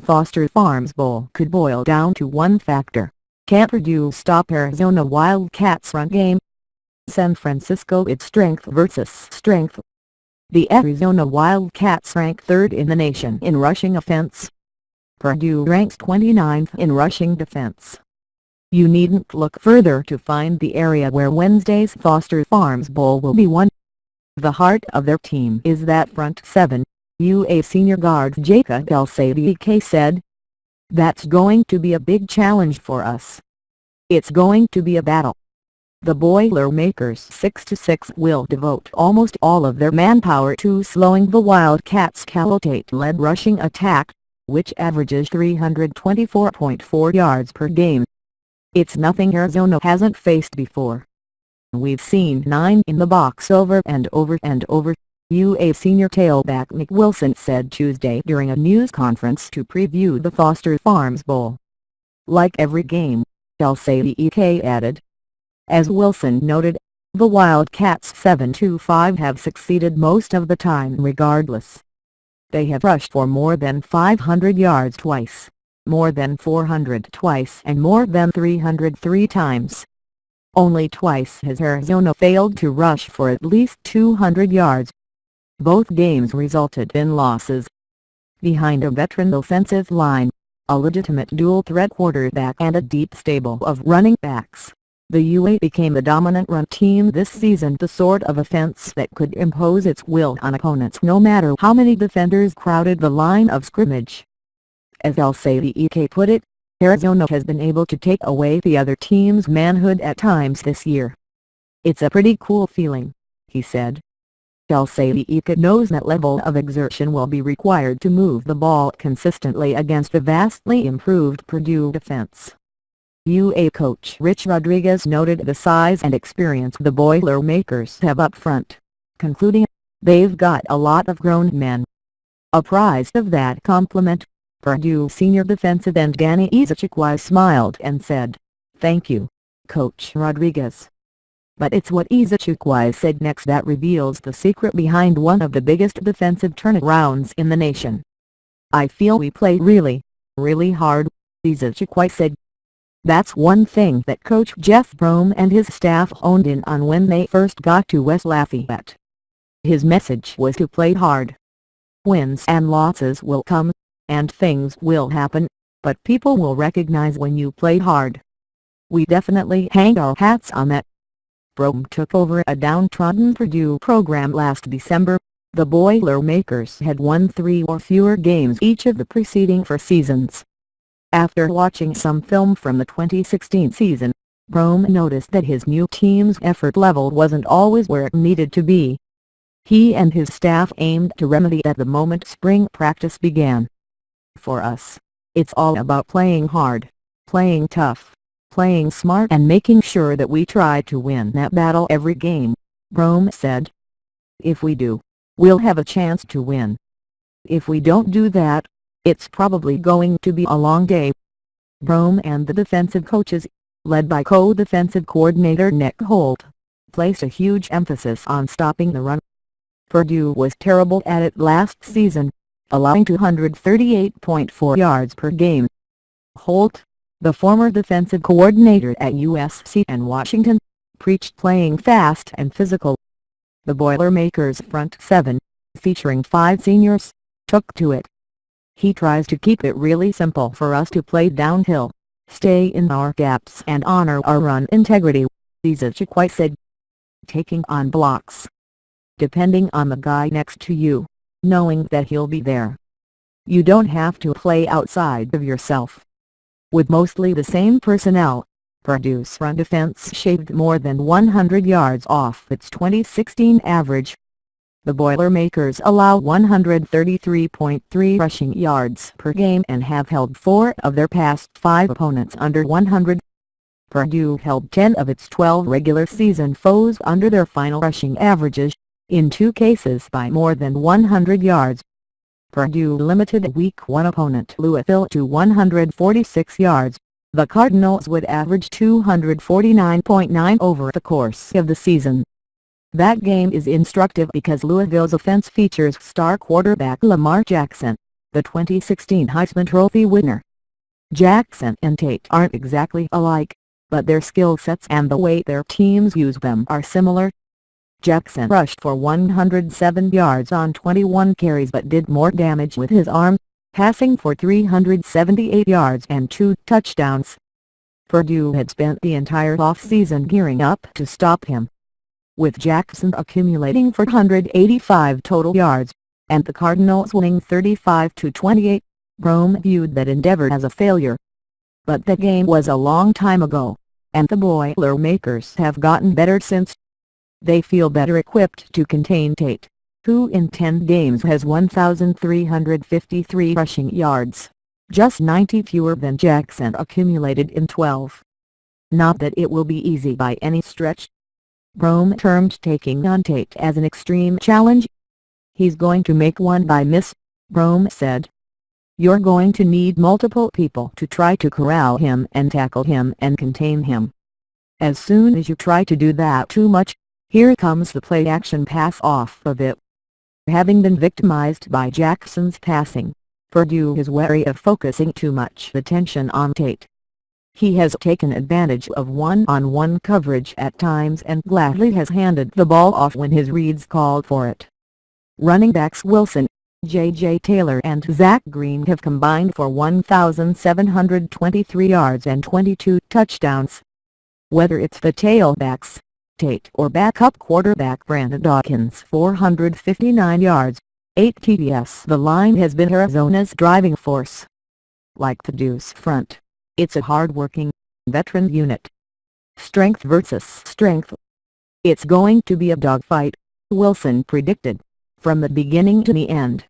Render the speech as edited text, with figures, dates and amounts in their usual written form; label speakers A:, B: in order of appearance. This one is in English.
A: Foster Farms Bowl could boil down to one factor: can Purdue stop Arizona Wildcats' run game? San Francisco, it's strength versus strength. The Arizona Wildcats rank third in the nation in rushing offense. Purdue ranks 29th in rushing defense. You needn't look further to find the area where Wednesday's Foster Farms Bowl will be won. The heart of their team is that front seven, UA senior guard Jacob El-Sadiki said. That's going to be a big challenge for us. It's going to be a battle. The Boilermakers 6-6 will devote almost all of their manpower to slowing the Wildcats' Calotate-led rushing attack, which averages 324.4 yards per game. It's nothing Arizona hasn't faced before. We've seen 9 in the box over and over and over, UA senior tailback Nick Wilson said Tuesday during a news conference to preview the Foster Farms Bowl. Like every game, El-Sadiki added. As Wilson noted, the Wildcats 7-5 have succeeded most of the time regardless. They have rushed for more than 500 yards twice, more than 400 twice and more than 300 three times. Only twice has Arizona failed to rush for at least 200 yards. Both games resulted in losses. Behind a veteran offensive line, a legitimate dual-threat quarterback and a deep stable of running backs, the UA became the dominant run team this season, the sort of offense that could impose its will on opponents no matter how many defenders crowded the line of scrimmage. As El-Sadiki put it, Arizona has been able to take away the other team's manhood at times this year. It's a pretty cool feeling, he said. El-Sadiki knows that level of exertion will be required to move the ball consistently against a vastly improved Purdue defense. UA coach Rich Rodriguez noted the size and experience the Boilermakers have up front, concluding, they've got a lot of grown men. Apprised of that compliment, Purdue senior defensive end Danny Ezechikwai smiled and said, "Thank you, Coach Rodriguez." But it's what Ezechikwai said next that reveals the secret behind one of the biggest defensive turnarounds in the nation. "I feel we play really, really hard," Ezechikwai said. That's one thing that Coach Jeff Brohm and his staff honed in on when they first got to West Lafayette. His message was to play hard. Wins and losses will come, and things will happen, but people will recognize when you play hard. We definitely hang our hats on that. Brohm took over a downtrodden Purdue program last December. The Boilermakers had won 3 or fewer games each of the preceding 4 seasons. After watching some film from the 2016 season, Brohm noticed that his new team's effort level wasn't always where it needed to be. He and his staff aimed to remedy that the moment spring practice began. "For us, it's all about playing hard, playing tough, playing smart and making sure that we try to win that battle every game," Brohm said. "If we do, we'll have a chance to win. If we don't do that, it's probably going to be a long day." Brohm and the defensive coaches, led by co-defensive coordinator Nick Holt, placed a huge emphasis on stopping the run. Purdue was terrible at it last season, allowing 238.4 yards per game. Holt, the former defensive coordinator at USC and Washington, preached playing fast and physical. The Boilermakers' front 7, featuring 5 seniors, took to it. "He tries to keep it really simple for us to play downhill, stay in our gaps and honor our run integrity," Ezechikwai said. "Taking on blocks. Depending on the guy next to you, knowing that he'll be there. You don't have to play outside of yourself." With mostly the same personnel, Purdue's run defense shaved more than 100 yards off its 2016 average. The Boilermakers allow 133.3 rushing yards per game and have held 4 of their past 5 opponents under 100. Purdue held 10 of its 12 regular season foes under their final rushing averages, in 2 cases by more than 100 yards. Purdue limited a Week 1 opponent Louisville to 146 yards. The Cardinals would average 249.9 over the course of the season. That game is instructive because Louisville's offense features star quarterback Lamar Jackson, the 2016 Heisman Trophy winner. Jackson and Tate aren't exactly alike, but their skill sets and the way their teams use them are similar. Jackson rushed for 107 yards on 21 carries but did more damage with his arm, passing for 378 yards and 2 touchdowns. Purdue had spent the entire offseason gearing up to stop him, with Jackson accumulating 485 total yards, and the Cardinals winning 35-28. Rome viewed that endeavor as a failure. But that game was a long time ago, and the Boilermakers have gotten better since. They feel better equipped to contain Tate, who in 10 games has 1,353 rushing yards, just 90 fewer than Jackson accumulated in 12. Not that it will be easy by any stretch. Rome termed taking on Tate as an extreme challenge. "He's going to make one by miss," Rome said. "You're going to need multiple people to try to corral him and tackle him and contain him. As soon as you try to do that too much, here comes the play-action pass off of it." Having been victimized by Jackson's passing, Purdue is wary of focusing too much attention on Tate. He has taken advantage of one-on-one coverage at times and gladly has handed the ball off when his reads called for it. Running backs Wilson, J.J. Taylor and Zach Green have combined for 1,723 yards and 22 touchdowns. Whether it's the tailbacks, Tate, or backup quarterback Brandon Dawkins' 459 yards, 8 TDs, the line has been Arizona's driving force. Like Purdue's front, it's a hard-working, veteran unit. Strength versus strength. "It's going to be a dogfight," Wilson predicted, "from the beginning to the end."